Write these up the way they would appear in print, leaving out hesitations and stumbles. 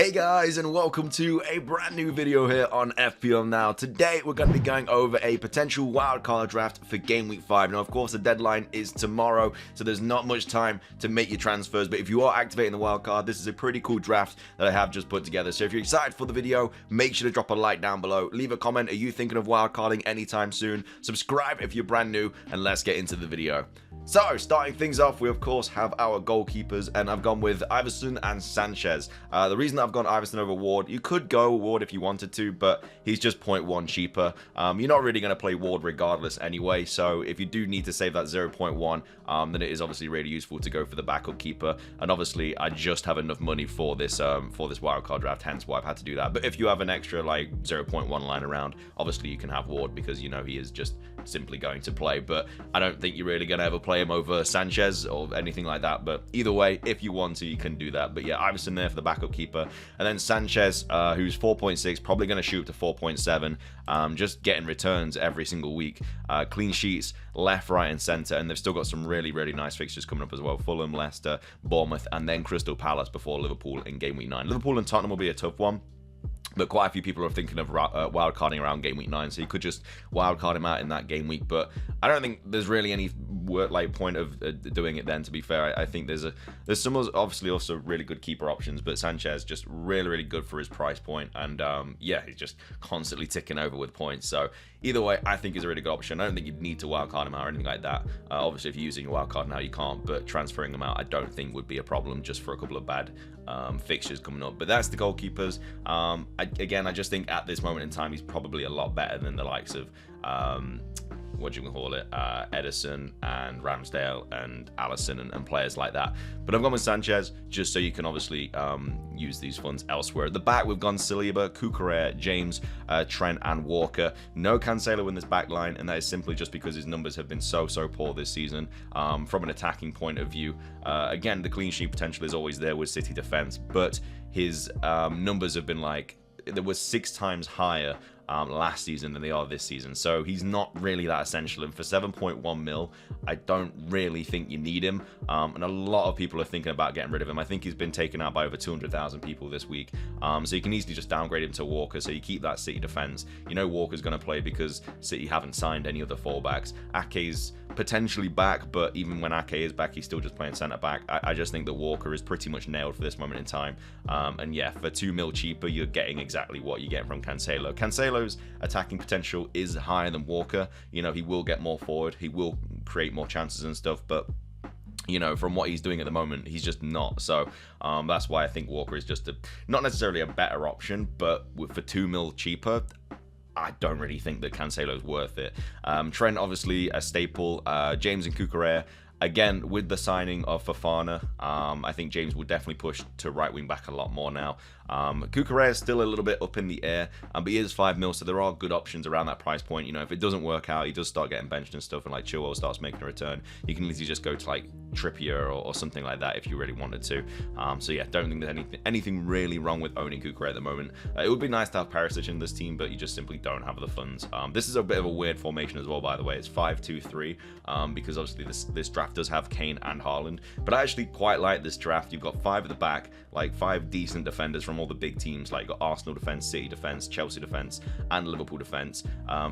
Hey guys, and welcome to a brand new video here on FPL Now. Today we're going to be going over a potential wildcard draft for Game Week 5. Now of course the deadline is tomorrow, so there's not much time to make your transfers, but if you are activating the wildcard, this is a pretty cool draft that I have just put together. So if you're excited for the video, make sure to drop a like down below, leave a comment, are you thinking of wildcarding anytime soon? Subscribe if you're brand new, and let's get into the video. So, starting things off, we of course have our goalkeepers, and I've gone with Iverson and Sanchez. The reason I've gone Iverson over Ward, you could go Ward if you wanted to, but he's just 0.1 cheaper. You're not really going to play Ward regardless anyway, so if you do need to save that 0.1, then it is obviously really useful to go for the backup keeper. And obviously, I just have enough money for this wildcard draft, hence why I've had to do that. But if you have an extra like 0.1 line around, obviously you can have Ward because you know he is just simply going to play. But I don't think you're really going to ever play him over Sanchez or anything like that. But either way, if you want to, you can do that. But yeah, Iverson there for the backup keeper, and then Sanchez, who's 4.6, probably going to shoot to 4.7, just getting returns every single week, clean sheets left, right, and center, and they've still got some really nice fixtures coming up as well: Fulham, Leicester, Bournemouth, and then Crystal Palace before Liverpool in Game Week 9. Liverpool and Tottenham will be a tough one, but quite a few people are thinking of wildcarding around Game Week 9, so you could just wildcard him out in that game week. But I don't think there's really any point of doing it then, to be fair. I think there's some obviously also really good keeper options, but Sanchez just really good for his price point, and yeah, he's just constantly ticking over with points. So either way, I think is a really good option. I don't think you'd need to wildcard him out or anything like that. Obviously, if you're using your wildcard now, you can't, but transferring him out, I don't think would be a problem just for a couple of bad fixtures coming up. But that's the goalkeepers. Again, I just think at this moment in time, he's probably a lot better than the likes of what do you call it, Edison and Ramsdale and Allison and players like that. But I've gone with Sanchez just so you can obviously use these funds elsewhere. At the back, we've gone Saliba, Cucurella, James, Trent, and Walker. No Cancelo in this back line, and that is simply just because his numbers have been so poor this season. From an attacking point of view, again, the clean sheet potential is always there with City defense, but his numbers have been like, there was 6 times higher last season than they are this season, so he's not really that essential. And for 7.1 mil, I don't really think you need him, and a lot of people are thinking about getting rid of him. I think he's been taken out by over 200,000 people this week, so you can easily just downgrade him to Walker, so you keep that City defense. You know Walker's going to play because City haven't signed any other fullbacks. Ake's potentially back, but even when Ake is back, he's still just playing centre back. I just think that Walker is pretty much nailed for this moment in time, and yeah, for 2 mil cheaper, you're getting exactly what you get from Cancelo. Cancelo's attacking potential is higher than Walker. You know, he will get more forward, he will create more chances and stuff, but you know, from what he's doing at the moment, he's just not. So that's why I think Walker is just not necessarily a better option, but for 2 mil cheaper, I don't really think that Cancelo's worth it. Trent, obviously a staple. James and Cucurella, again, with the signing of Fofana, I think James will definitely push to right wing back a lot more now. Cucurella is still a little bit up in the air, but he is 5 mil, so there are good options around that price point. You know, if it doesn't work out, he does start getting benched and stuff, and like Chilwell starts making a return, you can easily just go to like Trippier or something like that if you really wanted to. So yeah, don't think there's anything really wrong with owning Cucurella at the moment. It would be nice to have Perisic in this team, but you just simply don't have the funds. This is a bit of a weird formation as well, by the way. It's 5-2-3, because obviously this draft does have Kane and Haaland, but I actually quite like this draft. You've got 5 at the back, like 5 decent defenders from all the big teams. Like, you've got Arsenal defense, City defense, Chelsea defense, and Liverpool defense.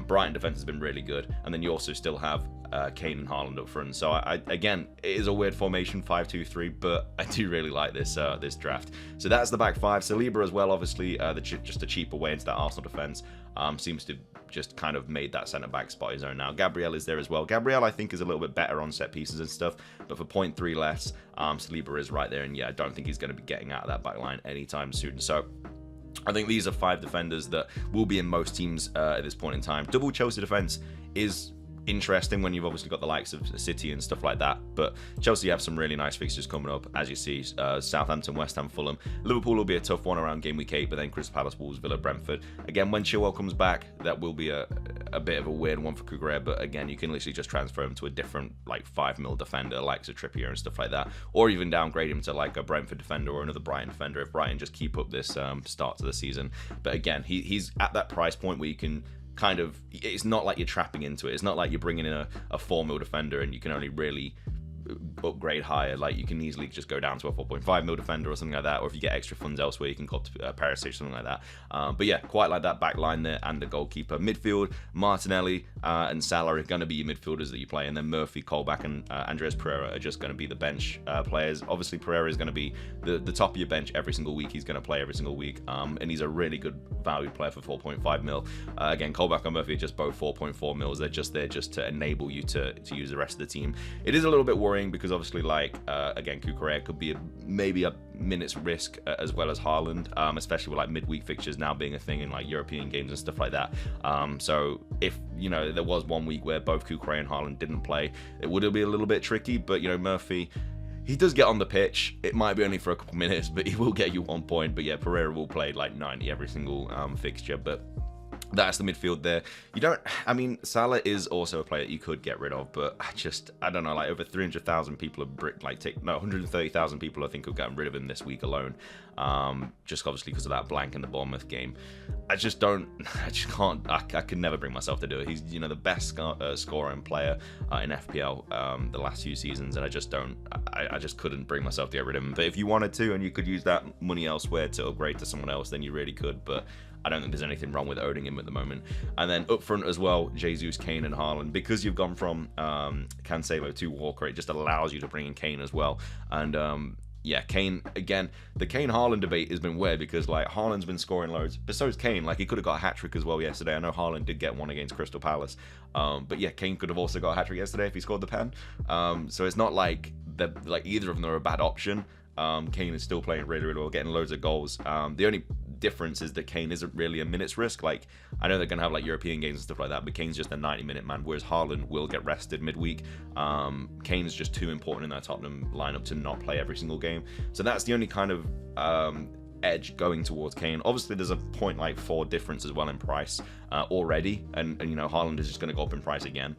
Brighton defense has been really good, and then you also still have Kane and Haaland up front. So again, it is a weird formation, 5-2-3, but I do really like this this draft. So that's the back 5. Saliba as well, obviously, just a cheaper way into that Arsenal defense. Seems to just kind of made that centre back spot his own now. Gabriel is there as well. Gabriel, I think, is a little bit better on set pieces and stuff, but for 0.3 less, Saliba is right there, and yeah, I don't think he's going to be getting out of that back line anytime soon. So I think these are 5 defenders that will be in most teams at this point in time. Double Chelsea defense is interesting when you've obviously got the likes of City and stuff like that, but Chelsea have some really nice fixtures coming up, as you see. Southampton, West Ham, Fulham. Liverpool will be a tough one around Game Week 8, but then Crystal Palace, Wolves, Villa, Brentford. Again, when Chilwell comes back, that will be a bit of a weird one for Cucurella, but again, you can literally just transfer him to a different like 5 mil defender, likes of Trippier and stuff like that, or even downgrade him to like a Brentford defender or another Brighton defender if Brighton just keep up this start to the season. But again, he's at that price point where you can kind of, it's not like you're trapping into it. It's not like you're bringing in a 4 mil defender and you can only really upgrade higher, like you can easily just go down to a 4.5 mil defender or something like that, or if you get extra funds elsewhere, you can go up to Perisic, something like that. But yeah, quite like that back line there, and the goalkeeper. Midfield, Martinelli and Salah are going to be your midfielders that you play, and then Murphy, Colback, and Andreas Pereira are just going to be the bench players. Obviously, Pereira is going to be the top of your bench every single week. He's going to play every single week, and he's a really good valued player for 4.5 mil. Again, Colback and Murphy are just both 4.4 mils. They're just there just to enable you to use the rest of the team. It is a little bit worrying because obviously, like, again, Cucurella could be maybe a minutes risk as well as Haaland, especially with like midweek fixtures now being a thing in like European games and stuff like that. So if, you know, there was one week where both Cucurella and Haaland didn't play, it would be a little bit tricky. But, you know, Murphy, he does get on the pitch. It might be only for a couple minutes, but he will get you 1 point. But yeah, Pereira will play like 90 every single fixture. But that's the midfield there. You don't, I mean, Salah is also a player that you could get rid of, but I don't know, like over 300,000 people have 130,000 people I think have gotten rid of him this week alone. Just obviously because of that blank in the Bournemouth game. I just can't, I could never bring myself to do it. He's, you know, the best scorer and player in FPL the last few seasons, and I just couldn't bring myself to get rid of him. But if you wanted to, and you could use that money elsewhere to upgrade to someone else, then you really could, but I don't think there's anything wrong with owning him at the moment. And then up front as well, Jesus, Kane, and Haaland. Because you've gone from Cancelo to Walker, it just allows you to bring in Kane as well. And yeah, Kane, again, the Kane-Haaland debate has been weird because, like, Haaland's been scoring loads, but so's Kane. Like, he could have got a hat-trick as well yesterday. I know Haaland did get one against Crystal Palace. But yeah, Kane could have also got a hat-trick yesterday if he scored the pen. So it's not like either of them are a bad option. Kane is still playing really, really well, getting loads of goals. The only difference is that Kane isn't really a minutes risk. Like, I know they're going to have like European games and stuff like that, but Kane's just a 90-minute man, whereas Haaland will get rested midweek. Kane's just too important in that Tottenham lineup to not play every single game. So that's the only kind of edge going towards Kane. Obviously, there's a 0.4 difference as well in price already, and you know, Haaland is just going to go up in price again.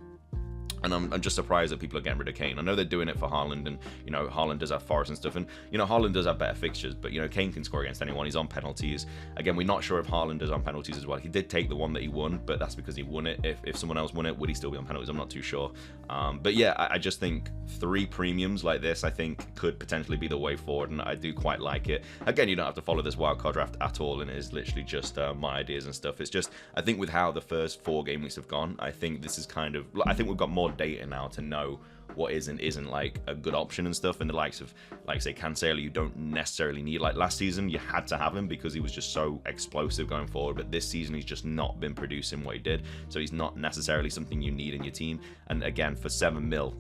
And I'm just surprised that people are getting rid of Kane. I know they're doing it for Haaland, and, you know, Haaland does have Forest and stuff. And, you know, Haaland does have better fixtures, but, you know, Kane can score against anyone. He's on penalties. Again, we're not sure if Haaland is on penalties as well. He did take the one that he won, but that's because he won it. If someone else won it, would he still be on penalties? I'm not too sure. But yeah, I just think 3 premiums like this, I think, could potentially be the way forward, and I do quite like it. Again, you don't have to follow this wildcard draft at all, and it is literally just my ideas and stuff. It's just, I think with how the first 4 game weeks have gone, I think this is kind of, I think we've got more data now to know what is and isn't like a good option and stuff. And the likes of, like, say, Cancelo, you don't necessarily need. Like last season, you had to have him because he was just so explosive going forward, but this season he's just not been producing what he did, so he's not necessarily something you need in your team. And again, for 7 mil,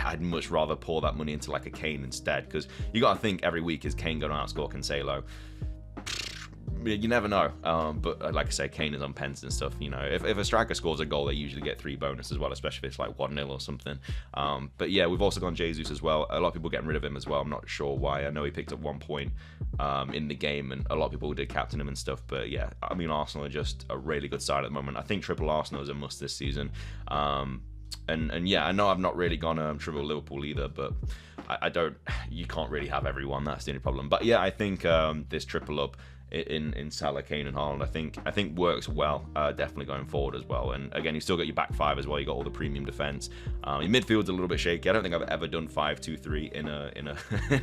I'd much rather pour that money into like a Kane instead, because you got to think every week, is Kane going to outscore Cancelo? You never know. But like I say, Kane is on pens and stuff. You know, if a striker scores a goal, they usually get 3 bonus as well, especially if it's like 1-0 or something. But yeah, we've also gone Jesus as well. A lot of people getting rid of him as well. I'm not sure why. I know he picked up 1 point in the game, and a lot of people did captain him and stuff. But yeah, I mean, Arsenal are just a really good side at the moment. I think triple Arsenal is a must this season. And yeah, I know I've not really gone triple Liverpool either, but I don't. You can't really have everyone. That's the only problem. But yeah, I think this triple up in Salah, Kane, and Haaland, I think works well, definitely going forward as well. And again, you still got your back 5 as well. You got all the premium defense. Your midfield's a little bit shaky. I don't think I've ever done 5-2-3 in a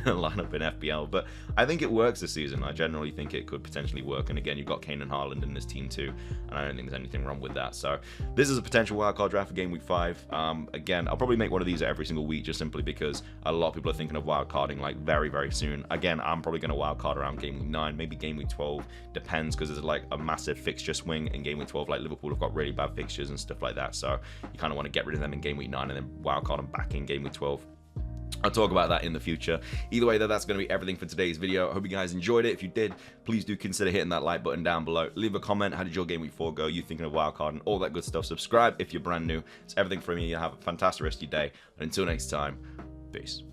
lineup in FPL, but I think it works this season. I generally think it could potentially work. And again, you've got Kane and Haaland in this team too, and I don't think there's anything wrong with that. So this is a potential wildcard draft for game week 5. Again, I'll probably make one of these every single week, just simply because a lot of people are thinking of wildcarding like very, very soon. Again, I'm probably going to wildcard around game week 9, maybe game week 12, depends, because there's like a massive fixture swing in game week 12. Like Liverpool have got really bad fixtures and stuff like that, so you kind of want to get rid of them in game week 9 and then wildcard them back in game week 12. I'll talk about that in the future. Either way, though, that's going to be everything for today's video. I hope you guys enjoyed it. If you did, please do consider hitting that like button down below. Leave a comment. How did your game week 4 go? You thinking of wildcard and all that good stuff? Subscribe if you're brand new. It's everything from me. You have a fantastic rest of your day. And until next time, peace.